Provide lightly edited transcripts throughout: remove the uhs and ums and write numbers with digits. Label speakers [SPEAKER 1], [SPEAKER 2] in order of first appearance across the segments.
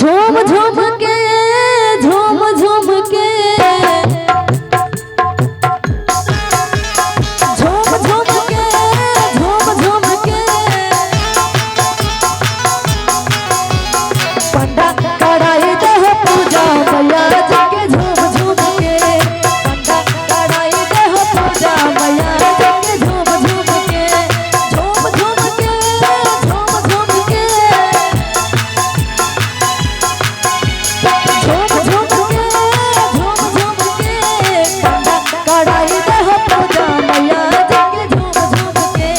[SPEAKER 1] झूम झूम के झूम झूम के झूम झूम के झूम झूम के पंडा कढ़ाई दे पूजा मैया जी के झूम झूम के पंडा कढ़ाई दे पूजा मैया जी के झूम झूम के झूम झूम के झूम झूम के झूम झूम के झूम झूम के पंडा कढ़ाई दे पूजा मैया जी के झूम झूम के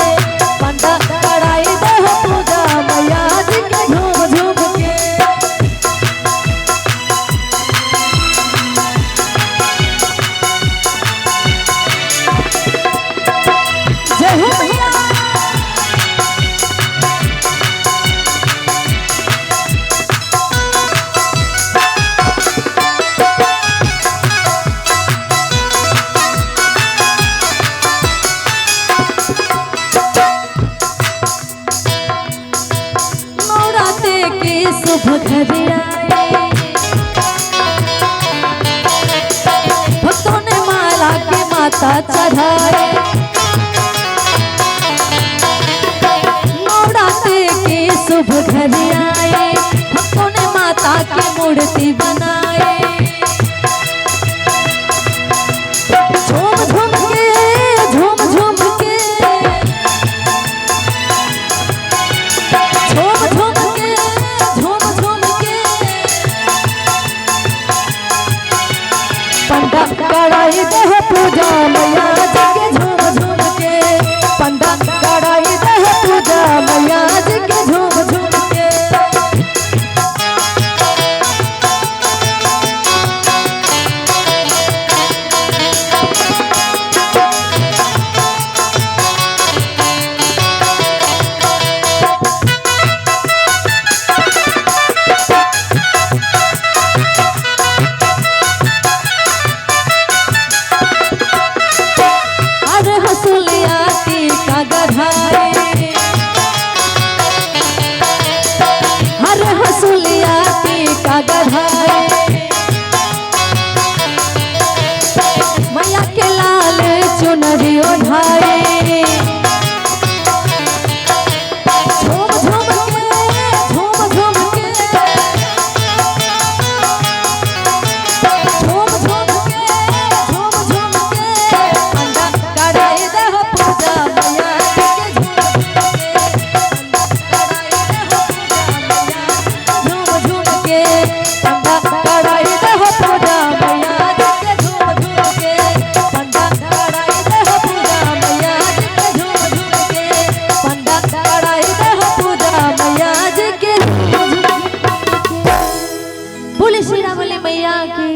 [SPEAKER 1] पंडा कढ़ाई दे पूजा मैया जी के झूम झूम के जय हो मैया नवरात्रि के शुभ घड़ी आए भक्तों ने माला के माता चढ़ाए नवरात्रि के शुभ घड़ी आए भक्तों ने माता की मूर्ति बनाए झूम झूम के झूम झूम के झूम झूम के झूम झूम के पंडा कढ़ाई दे पूजा मैया जी के झूम झूम के पंडा कढ़ाई दे पूजा मैया जी के झूम झूम के अरे हंसुलिया टीका गढ़ाए हरे हंसुलिया टीका गढ़ाए मैया के लाल चुनरी ओढ़ाए झूम झूम के झूम झूम के झूम झूम के झूम झूम के पंडा कढ़ाई दे पूजा मैया जी के झूम झूम के पंडा कढ़ाई दे पूजा मैया जी के झूम झूम के पंडा कढ़ाई दे पूजा मैया जी के झूम झूम के पंडा कढ़ाई दे पूजा मैया जी के झूम झूम के बोले श्री राम वाली मैया की।